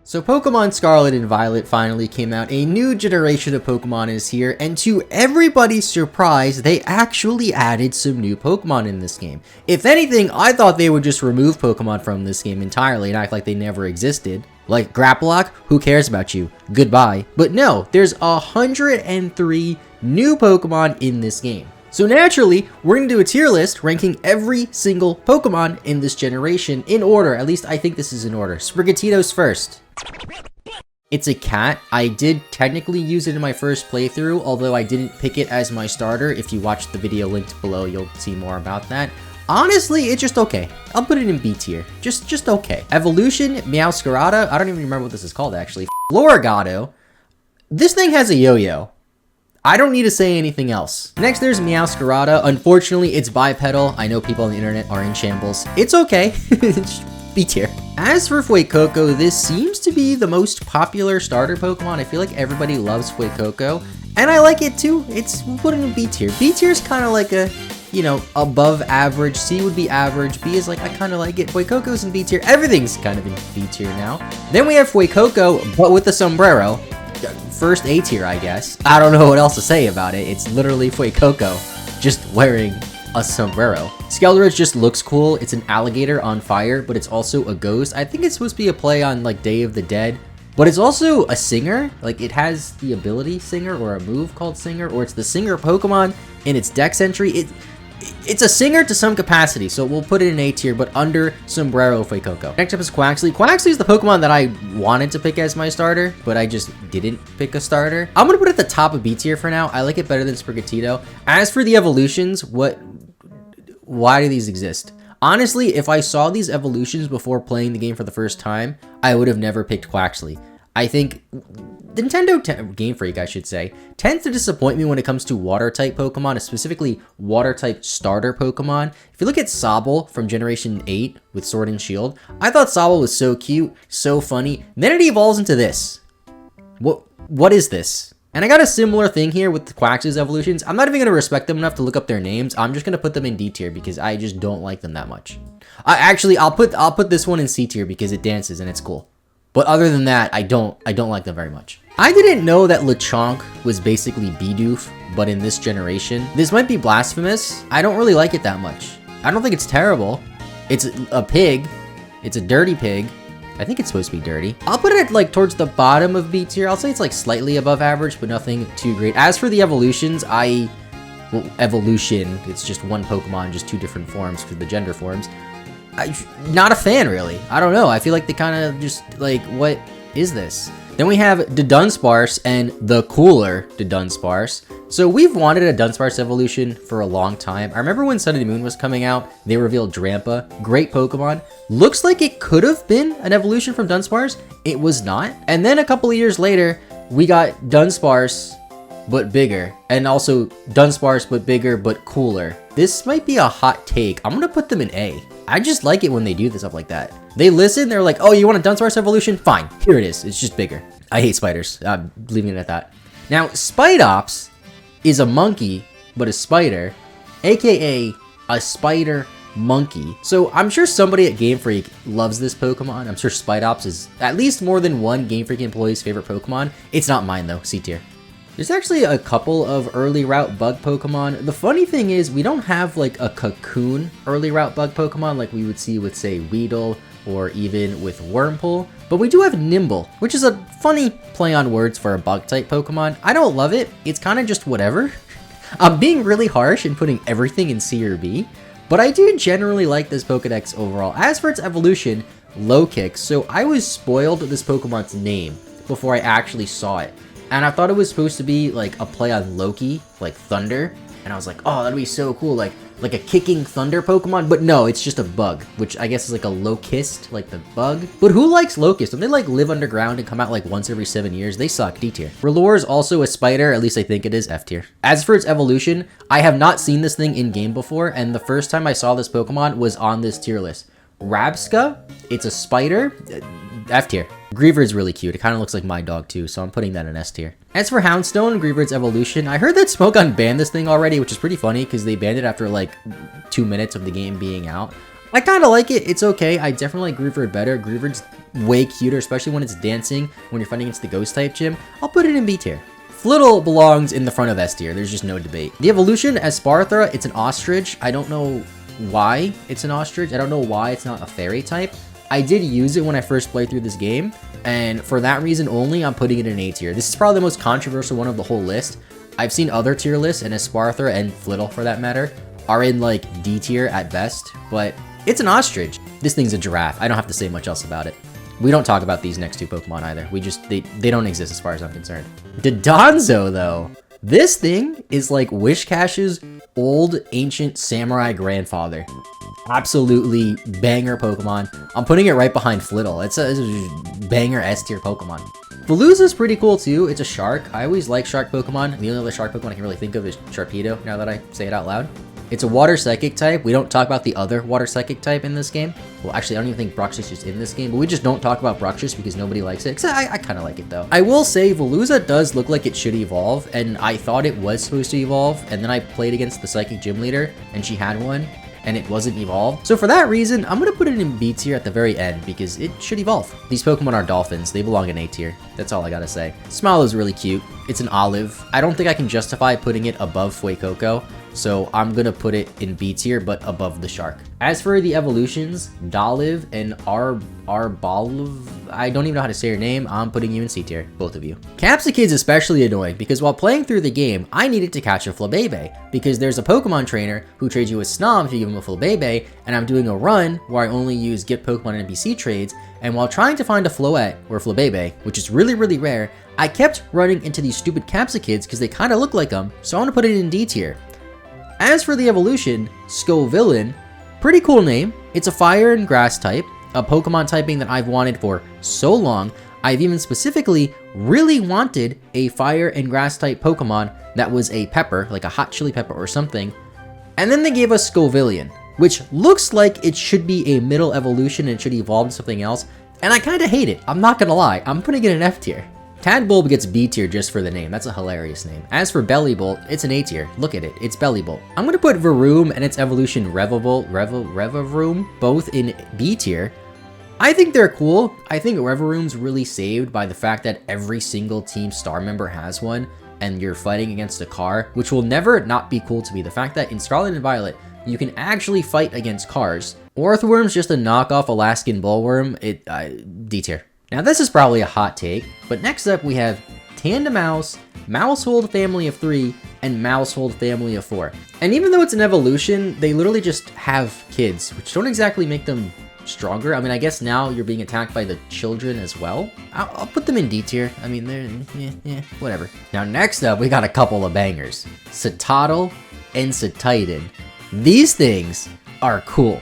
So Pokemon Scarlet and Violet finally came out. A new generation of Pokemon is here, and to everybody's surprise, they actually added some new Pokemon in this game. If anything, I thought they would just remove Pokemon from this game entirely and act like they never existed. Like Grapplock, who cares about you? Goodbye. But no, there's 103 new Pokemon in this game. So naturally, we're going to do a tier list ranking every single Pokemon in this generation in order. At least I think this is in order. Sprigatito's first. It's a cat. I did technically use it in my first playthrough, although I didn't pick it as my starter. If you watch the video linked below, you'll see more about that. Honestly, it's just okay. I'll put it in B tier. Just okay. Evolution, Meowscarada. I don't even remember what this is called, actually. Floragato. This thing has a yo-yo. I don't need to say anything else. Next, there's Meowscarada. Unfortunately, it's bipedal. I know people on the internet are in shambles. It's okay. B tier. As for Fuecoco, this seems to be the most popular starter Pokemon. I feel like everybody loves Fuecoco, and I like it too. We'll put it in B tier. B tier is kind of like a, you know, above average. C would be average. B is like, I kind of like it. Fuecoco's in B tier. Everything's kind of in B tier now. Then we have Fuecoco, but with the sombrero. First A tier, I guess. I don't know what else to say about it. It's literally Fuecoco just wearing a sombrero. Skeletor just looks cool. It's an alligator on fire, but it's also a ghost. I think it's supposed to be a play on like Day of the Dead, but it's also a singer. Like it has the ability singer or a move called singer, or it's the singer Pokemon in its dex entry. It's a singer to some capacity, so we'll put it in A tier, but under Sombrero Fuecoco. Next up is Quaxly. Quaxly is the Pokemon that I wanted to pick as my starter, but I just didn't pick a starter. I'm gonna put it at the top of B tier for now. I like it better than Sprigatito. As for the evolutions, why do these exist? Honestly, if I saw these evolutions before playing the game for the first time, I would have never picked Quaxly. I think Nintendo Game Freak, I should say, tends to disappoint me when it comes to water-type Pokemon, specifically water-type starter Pokemon. If you look at Sobble from Generation 8 with Sword and Shield, I thought Sobble was so cute, so funny. Then it evolves into this. What is this? And I got a similar thing here with the Quaxly's evolutions. I'm not even going to respect them enough to look up their names. I'm just going to put them in D tier because I just don't like them that much. I'll put this one in C tier because it dances and it's cool. But other than that, I don't like them very much. I didn't know that Lechonk was basically Bidoof, but in this generation. This might be blasphemous. I don't really like it that much. I don't think it's terrible. It's a pig. It's a dirty pig. I think it's supposed to be dirty. I'll put it like towards the bottom of B tier. I'll say it's like slightly above average, but nothing too great. As for the evolutions, evolution, it's just one Pokemon, just two different forms for the gender forms. Not a fan, really. I don't know. I feel like they kind of just, like, what is this? Then we have Dunsparce and the cooler Dunsparce. So we've wanted a Dunsparce evolution for a long time. I remember when Sun and Moon was coming out, they revealed Drampa. Great Pokemon. Looks like it could have been an evolution from Dunsparce. It was not. And then a couple of years later, we got Dunsparce, but bigger. And also Dunsparce, but bigger, but cooler. This might be a hot take. I'm gonna put them in A. I just like it when they do this stuff like that. They listen, they're like, oh, you want a Dunsparce evolution? Fine, here it is. It's just bigger. I hate spiders. I'm leaving it at that. Now, Spidops is a monkey, but a spider, aka a spider monkey. So I'm sure somebody at Game Freak loves this Pokemon. I'm sure Spidops is at least more than one Game Freak employee's favorite Pokemon. It's not mine though, C tier. There's actually a couple of early route bug Pokemon. The funny thing is we don't have like a Cocoon early route bug Pokemon like we would see with say Weedle or even with Wurmple, but we do have Nimble, which is a funny play on words for a bug type Pokemon. I don't love it. It's kind of just whatever. I'm being really harsh and putting everything in C or B, but I do generally like this Pokedex overall. As for its evolution, Low Kick. So I was spoiled with this Pokemon's name before I actually saw it. And I thought it was supposed to be like a play on Loki, like thunder. And I was like, oh, that'd be so cool, like a kicking thunder Pokemon. But no, it's just a bug, which I guess is like a Locust, like the bug. But who likes Locust? Don't they like live underground and come out like once every 7 years? They suck, D tier. Rellore is also a spider, at least I think it is, F tier. As for its evolution, I have not seen this thing in game before. And the first time I saw this Pokemon was on this tier list. Rabsca, it's a spider, F tier. Greaver's really cute. It kind of looks like my dog too, so I'm putting that in S tier. As for Houndstone, Greaver's evolution, I heard that Smogon banned this thing already, which is pretty funny because they banned it after like 2 minutes of the game being out. I kind of like it. It's okay. I definitely like Greaver better. Greaver's way cuter, especially when it's dancing, when you're fighting against the ghost type gym. I'll put it in B tier. Flittle belongs in the front of S tier. There's just no debate. The evolution as Sparthra, it's an ostrich. I don't know why it's an ostrich. I don't know why it's not a fairy type. I did use it when I first played through this game, and for that reason only, I'm putting it in A tier. This is probably the most controversial one of the whole list. I've seen other tier lists, and Sparthra and Flittle, for that matter, are in like D tier at best, but it's an ostrich. This thing's a giraffe. I don't have to say much else about it. We don't talk about these next two Pokemon either. They don't exist as far as I'm concerned. Donzo, though. This thing is like Wishcash's old ancient samurai grandfather. Absolutely banger Pokemon. I'm putting it right behind Flittle. It's a banger S tier Pokemon. Veluza's pretty cool too. It's a shark. I always like shark Pokemon. The only other shark Pokemon I can really think of is Sharpedo, now that I say it out loud. It's a water psychic type. We don't talk about the other water psychic type in this game. Well, actually, I don't even think Bruxish is in this game, but we just don't talk about Bruxish because nobody likes it. I kind of like it though. I will say Veluza does look like it should evolve, and I thought it was supposed to evolve, and then I played against the psychic gym leader, and she had one, and it wasn't evolved. So for that reason, I'm gonna put it in B tier at the very end because it should evolve. These Pokemon are dolphins. They belong in A tier. That's all I gotta say. Smile is really cute. It's an olive. I don't think I can justify putting it above Fuecoco, so I'm gonna put it in B tier, but above the shark. As for the evolutions, Dolive and Arbolive, I don't even know how to say your name. I'm putting you in C tier, both of you. Capsicid's especially annoying because while playing through the game, I needed to catch a Flabebe because there's a Pokemon trainer who trades you a Snom if you give him a Flabebe, and I'm doing a run where I only use Get Pokemon and NPC trades, and while trying to find a Floette or Flabebe, which is really, really rare, I kept running into these stupid Capsicids because they kind of look like them, so I'm gonna put it in D tier. As for the evolution, Scovillain, pretty cool name. It's a fire and grass type, a Pokemon typing that I've wanted for so long. I've even specifically really wanted a fire and grass type Pokemon that was a pepper, like a hot chili pepper or something. And then they gave us Scovillain, which looks like it should be a middle evolution and should evolve to something else. And I kind of hate it. I'm not gonna lie. I'm putting it in F tier. Tadbulb gets B tier just for the name. That's a hilarious name. As for Bellibolt, it's an A tier. Look at it. It's Bellibolt. I'm gonna put Varoom and its evolution Revavroom both in B tier. I think they're cool. I think Revaroom's really saved by the fact that every single team star member has one, and you're fighting against a car, which will never not be cool to me. The fact that in Scarlet and Violet, you can actually fight against cars. Orthworm's just a knockoff Alaskan bullworm. D tier. Now this is probably a hot take, but next up we have Tandemaus, Mousehold family of 3, and Mousehold family of 4. And even though it's an evolution, they literally just have kids, which don't exactly make them stronger. I mean, I guess now you're being attacked by the children as well. I'll put them in D tier. I mean, they're, whatever. Now next up, we got a couple of bangers. Citadel and Cetitan. These things are cool.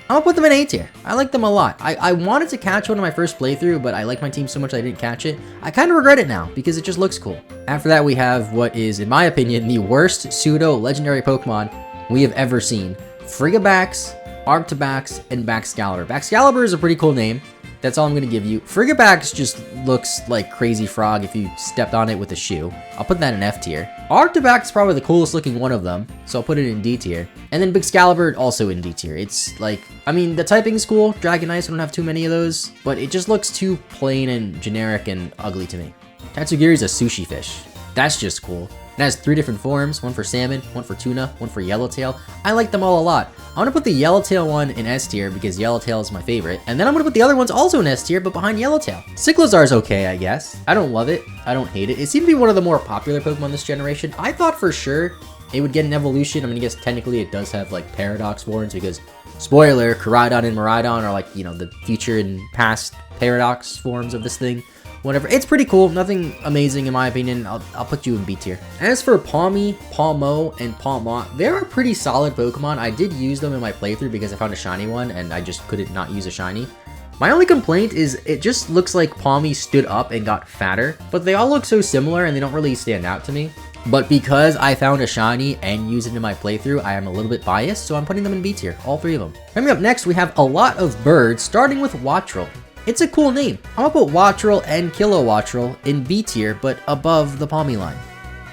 I'll put them in A tier. I like them a lot. I wanted to catch one in my first playthrough, but I like my team so much I didn't catch it. I kind of regret it now because it just looks cool. After that, we have what is, in my opinion, the worst pseudo-legendary Pokemon we have ever seen. Frigibax, Arctobax, and Baxcalibur. Baxcalibur is a pretty cool name. That's all I'm going to give you. Frigibax just looks like Crazy Frog if you stepped on it with a shoe. I'll put that in F tier. Arctobax is probably the coolest looking one of them, so I'll put it in D tier. And then Baxcalibur also in D tier. It's like, I mean, the typing's cool. Dragonite, I don't have too many of those, but it just looks too plain and generic and ugly to me. Tatsugiri's a sushi fish. That's just cool. It has 3 different forms, one for salmon, one for tuna, one for yellowtail. I like them all a lot. I'm gonna put the yellowtail one in S tier because yellowtail is my favorite. And then I'm gonna put the other ones also in S tier, but behind yellowtail. Cyclozar's okay, I guess. I don't love it. I don't hate it. It seemed to be one of the more popular Pokemon this generation. I thought for sure it would get an evolution. I mean, I guess technically it does have like Paradox forms because, spoiler, Koraidon and Miraidon are like, you know, the future and past Paradox forms of this thing. Whatever. It's pretty cool. Nothing amazing in my opinion. I'll put you in B tier. As for Pawmi, Pawmo, and Pawmot, they're a pretty solid Pokemon. I did use them in my playthrough because I found a shiny one and I just couldn't not use a shiny. My only complaint is it just looks like Pawmi stood up and got fatter, but they all look so similar and they don't really stand out to me. But because I found a shiny and used it in my playthrough, I am a little bit biased, so I'm putting them in B tier, all 3 of them. Coming up next, we have a lot of birds, starting with Wattrel. It's a cool name. I'm gonna put Wattrel and Kilowattrel in B tier, but above the Pawmi line.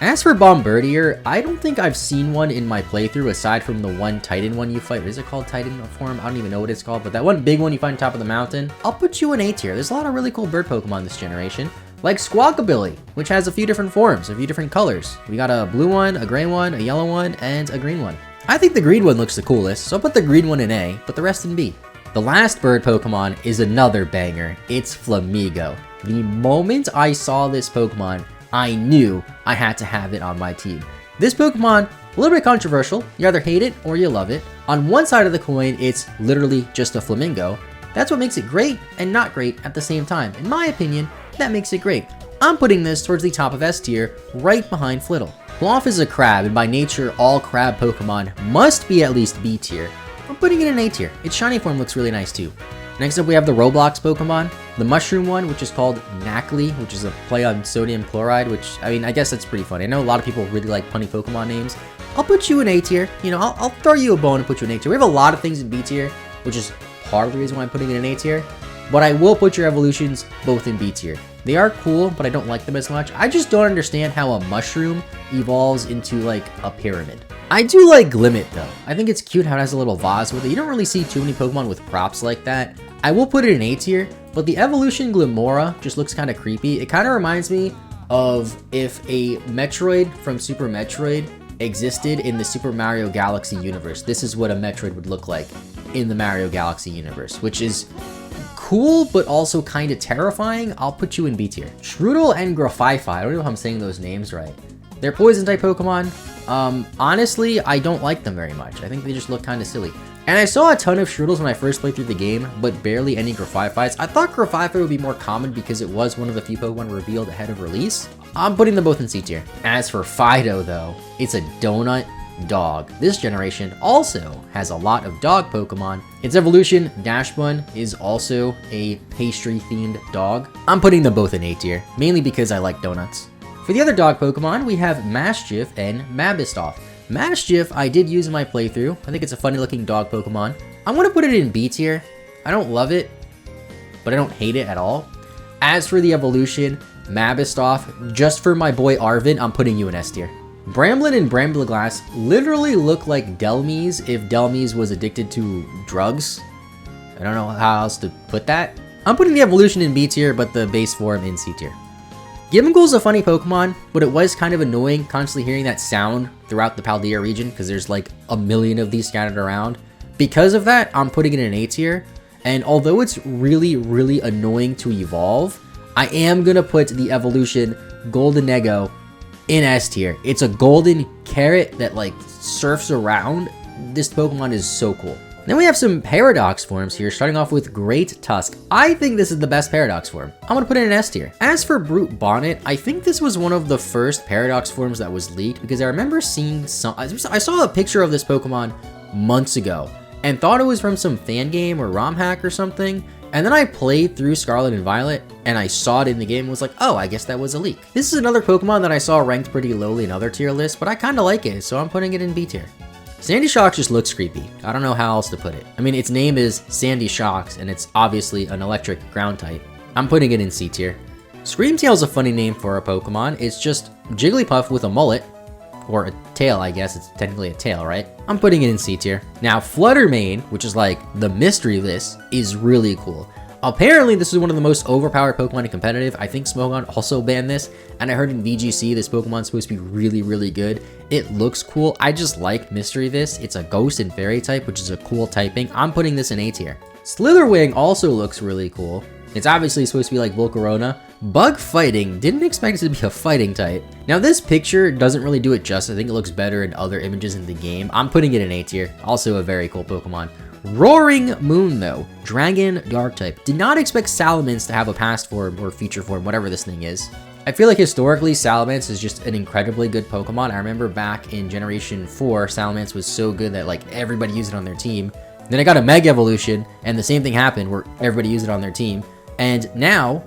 As for Bombardier, I don't think I've seen one in my playthrough aside from the one Titan one you fight. Is it called Titan form? I don't even know what it's called, but that one big one you find on top of the mountain. I'll put you in A tier. There's a lot of really cool bird Pokemon this generation, like Squawkabilly, which has a few different forms, a few different colors. We got a blue one, a gray one, a yellow one, and a green one. I think the green one looks the coolest, so I'll put the green one in A, but the rest in B. The last bird Pokemon is another banger. It's Flamigo. The moment I saw this Pokemon, I knew I had to have it on my team. This Pokemon, a little bit controversial. You either hate it or you love it. On one side of the coin, it's literally just a flamingo. That's what makes it great and not great at the same time. In my opinion, that makes it great. I'm putting this towards the top of S tier, right behind Flittle. Ploff is a crab, and by nature, all crab Pokemon must be at least B tier. I'm putting it in A tier. Its shiny form looks really nice too. Next up, we have the Roblox Pokemon. The mushroom one, which is called Knackley, which is a play on sodium chloride, which, I mean, I guess that's pretty funny. I know a lot of people really like punny Pokemon names. I'll put you in A tier. You know, I'll throw you a bone and put you in A tier. We have a lot of things in B tier, which is part of the reason why I'm putting it in A tier. But I will put your evolutions both in B tier. They are cool, but I don't like them as much. I just don't understand how a mushroom evolves into, like, a pyramid. I do like Glimmet, though. I think it's cute how it has a little vase with it. You don't really see too many Pokemon with props like that. I will put it in A tier, but the evolution Glimmora just looks kind of creepy. It kind of reminds me of if a Metroid from Super Metroid existed in the Super Mario Galaxy universe. This is what a Metroid would look like in the Mario Galaxy universe, which is cool, but also kind of terrifying. I'll put you in B tier. Shroodle and Grafaifi, I don't know if I'm saying those names right. They're poison type Pokemon. Honestly, I don't like them very much. I think they just look kind of silly. And I saw a ton of Shroodles when I first played through the game, but barely any Grafaifis. I thought Grafaifi would be more common because it was one of the few Pokemon revealed ahead of release. I'm putting them both in C tier. As for Fido, though, it's a donut dog. This generation also has a lot of dog Pokemon. Its evolution, Dashbun, is also a pastry-themed dog. I'm putting them both in A tier, mainly because I like donuts. For the other dog Pokemon, we have Maschiff and Mabistoff. Maschiff I did use in my playthrough. I think it's a funny looking dog Pokemon. I'm going to put it in B tier. I don't love it, but I don't hate it at all. As for the evolution, Mabistoff, just for my boy Arvin, I'm putting you in S tier. Bramblin and Bramblaglass literally look like Delmies if Delmies was addicted to drugs. I don't know how else to put that. I'm putting the evolution in B tier, but the base form in C tier. Gimmighoul's a funny Pokemon, but it was kind of annoying constantly hearing that sound throughout the Paldea region because there's like a million of these scattered around. Because of that, I'm putting it in A tier, and although it's really, really annoying to evolve, I am going to put the evolution Goldenego in S tier. It's a golden carrot that like surfs around. This Pokemon is so cool. Then we have some Paradox forms here, starting off with Great Tusk. I think this is the best Paradox form. I'm gonna put it in S tier. As for Brute Bonnet, I think this was one of the first Paradox forms that was leaked because I remember seeing I saw a picture of this Pokemon months ago and thought it was from some fan game or ROM hack or something. And then I played through Scarlet and Violet and I saw it in the game and was like, oh, I guess that was a leak. This is another Pokemon that I saw ranked pretty lowly in other tier lists, but I kind of like it, so I'm putting it in B tier. Sandy Shocks just looks creepy. I don't know how else to put it. I mean, its name is Sandy Shocks, and it's obviously an electric ground type. I'm putting it in C tier. Screamtail's a funny name for a Pokemon. It's just Jigglypuff with a mullet, or a tail, I guess. It's technically a tail, right? I'm putting it in C tier. Now, Fluttermane, which is like the mystery list, is really cool. Apparently, this is one of the most overpowered Pokemon in competitive. I think Smogon also banned this, and I heard in VGC this Pokemon's supposed to be really, really good. It looks cool. I just like Mystery this. It's a Ghost and Fairy type, which is a cool typing. I'm putting this in A tier. Slitherwing also looks really cool. It's obviously supposed to be like Volcarona. Bug Fighting, didn't expect it to be a fighting type. Now this picture doesn't really do it justice. I think it looks better in other images in the game. I'm putting it in A tier. Also a very cool Pokemon. Roaring Moon though, Dragon Dark type. Did not expect Salamence to have a past form or future form, whatever this thing is. I feel like historically Salamence is just an incredibly good Pokemon. I remember back in Generation 4, Salamence was so good that like everybody used it on their team. Then I got a Mega Evolution and the same thing happened where everybody used it on their team. And now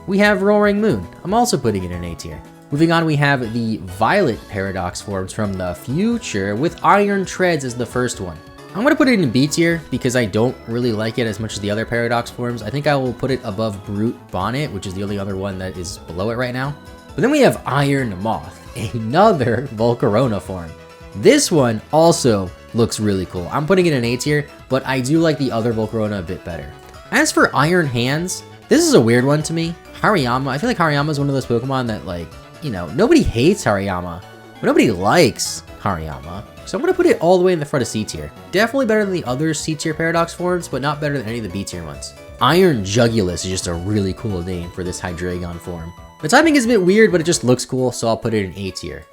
we have Roaring Moon. I'm also putting it in A tier. Moving on, we have the Violet Paradox forms from the future with Iron Treads as the first one. I'm going to put it in B tier because I don't really like it as much as the other Paradox forms. I think I will put it above Brute Bonnet, which is the only other one that is below it right now. But then we have Iron Moth. another Volcarona form. This one also looks really cool. I'm putting it in A tier, but I do like the other Volcarona a bit better. As for Iron Hands, this is a weird one to me. Hariyama, I feel like Hariyama is one of those Pokemon that, like, you know, nobody hates Hariyama, but nobody likes Hariyama. So I'm going to put it all the way in the front of C tier. Definitely better than the other C tier Paradox forms, but not better than any of the B tier ones. Iron Jugulus is just a really cool name for this Hydreigon form. The timing is a bit weird, but it just looks cool, so I'll put it in A tier.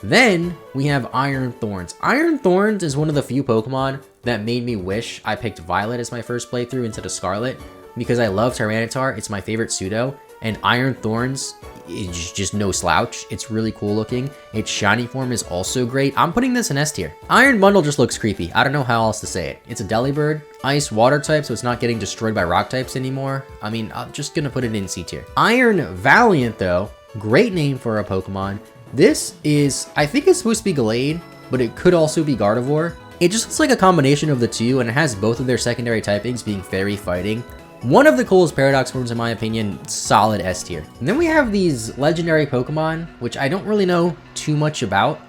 Then we have Iron Thorns. Iron Thorns is one of the few Pokemon that made me wish I picked Violet as my first playthrough instead of Scarlet, because I love Tyranitar, it's my favorite pseudo, and Iron Thorns is just no slouch. It's really cool looking. Its shiny form is also great. I'm putting this in S tier. Iron Bundle just looks creepy. I don't know how else to say it. It's a Delibird, ice water type, so it's not getting destroyed by rock types anymore. I mean, I'm just gonna put it in C tier. Iron Valiant though, great name for a Pokemon. This is, I think it's supposed to be Gallade, but it could also be Gardevoir. It just looks like a combination of the two, and it has both of their secondary typings being Fairy Fighting. One of the coolest Paradox forms in my opinion, solid S tier. And then we have these legendary Pokemon, which I don't really know too much about.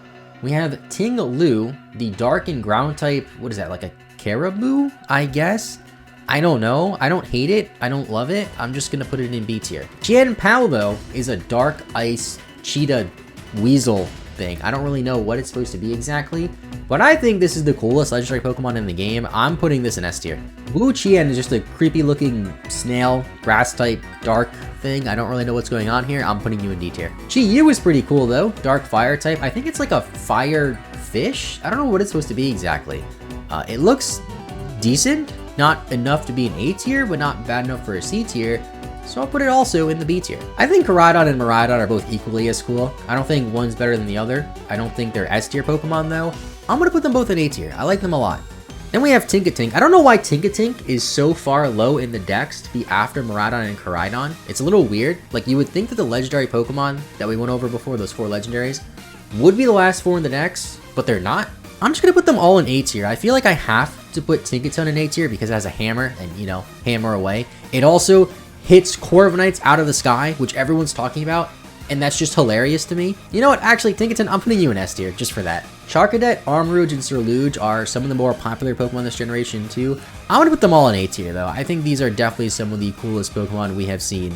We have Ting Lu, the dark and ground type, what is that, like a Caribou, I guess? I don't know, I don't hate it, I don't love it, I'm just gonna put it in B tier. Qian Pao though, is a dark ice cheetah weasel thing. I don't really know what it's supposed to be exactly, but I think this is the coolest legendary Pokemon in the game. I'm putting this in S tier. Wu Qian is just a creepy looking snail, grass type, dark thing. I don't really know what's going on here. I'm putting you in D tier. Chi Yu is pretty cool though, dark fire type. I think it's like a fire fish. I don't know what it's supposed to be exactly. It looks decent, not enough to be an A tier, but not bad enough for a C tier. So I'll put it also in the B tier. I think Koraidon and Miraidon are both equally as cool. I don't think one's better than the other. I don't think they're S tier Pokemon though. I'm gonna put them both in A tier. I like them a lot. Then we have Tinkatink. I don't know why Tinkatink is so far low in the dex to be after Miraidon and Koraidon. It's a little weird. Like, you would think that the legendary Pokemon that we went over before, those 4 legendaries, would be the last 4 in the dex, but they're not. I'm just gonna put them all in A tier. I feel like I have to put Tinkaton in A tier because it has a hammer and, you know, hammer away. It also hits Corviknights out of the sky, which everyone's talking about, and that's just hilarious to me. You know what, actually, Tinkaton, I'm putting you in S tier, just for that. Charcadet, Armarouge, and Surluge are some of the more popular Pokemon this generation too. I'm gonna put them all in A tier though. I think these are definitely some of the coolest Pokemon we have seen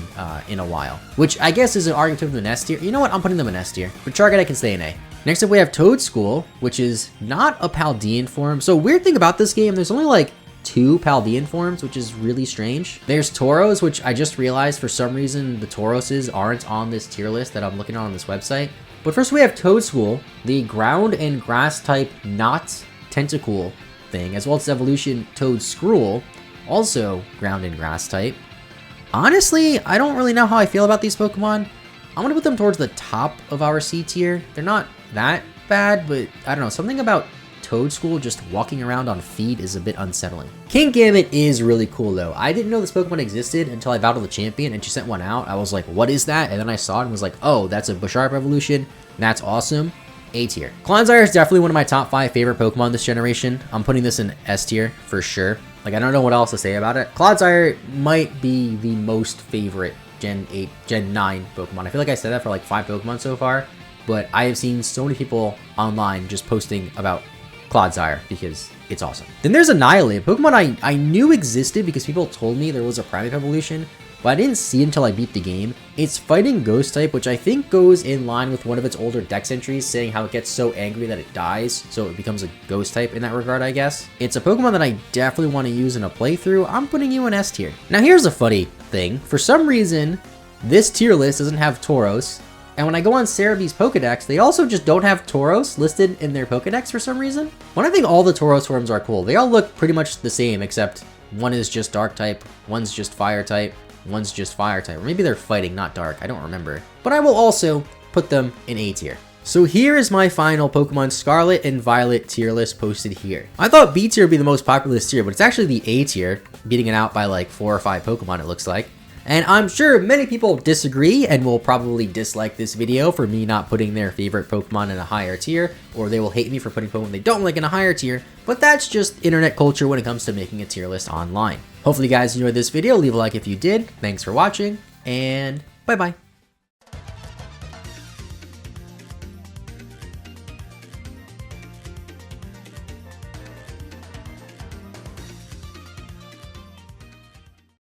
in a while, which I guess is an argument to put them in S tier. You know what, I'm putting them in S tier, but Charcadet can stay in A. Next up we have Toadschool, which is not a Paldean form. So weird thing about this game, there's only like 2 Paldean forms, which is really strange. There's Tauros, which I just realized for some reason the Tauroses aren't on this tier list that I'm looking on this website. But first we have Toadschool, the ground and grass type not tentacle thing, as well as evolution Toadscruel, also ground and grass type. Honestly, I don't really know how I feel about these Pokemon. I'm gonna put them towards the top of our C tier. They're not that bad, but I don't know, something about Toadschool just walking around on feet is a bit unsettling. Kingambit is really cool though. I didn't know this Pokemon existed until I battled the champion and she sent one out. I was like, what is that? And then I saw it and was like, oh, that's a Bisharp evolution. That's awesome. A tier. Clonsire is definitely one of my top 5 favorite Pokemon this generation. I'm putting this in S tier for sure. Like, I don't know what else to say about it. Clonsire might be the most favorite Gen 8, Gen 9 Pokemon. I feel like I said that for like 5 Pokemon so far, but I have seen so many people online just posting about Clodsire because it's awesome. Then there's Annihilate, a Pokemon I knew existed because people told me there was a Primeape evolution, but I didn't see it until I beat the game. It's fighting Ghost type, which I think goes in line with one of its older dex entries saying how it gets so angry that it dies, so it becomes a Ghost type in that regard, I guess. It's a Pokemon that I definitely want to use in a playthrough. I'm putting you in S tier. Now here's a funny thing. For some reason, this tier list doesn't have Tauros, and when I go on Cerebee's Pokedex, they also just don't have Tauros listed in their Pokedex for some reason. When I think all the Tauros forms are cool, they all look pretty much the same, except one is just Dark type, one's just Fire type, one's just Fire type. Or maybe they're fighting, not Dark, I don't remember. But I will also put them in A tier. So here is my final Pokemon Scarlet and Violet tier list posted here. I thought B tier would be the most popular tier, but it's actually the A tier, beating it out by like 4 or 5 Pokemon it looks like. And I'm sure many people disagree and will probably dislike this video for me not putting their favorite Pokemon in a higher tier, or they will hate me for putting Pokemon they don't like in a higher tier, but that's just internet culture when it comes to making a tier list online. Hopefully you guys enjoyed this video, leave a like if you did, thanks for watching, and bye bye.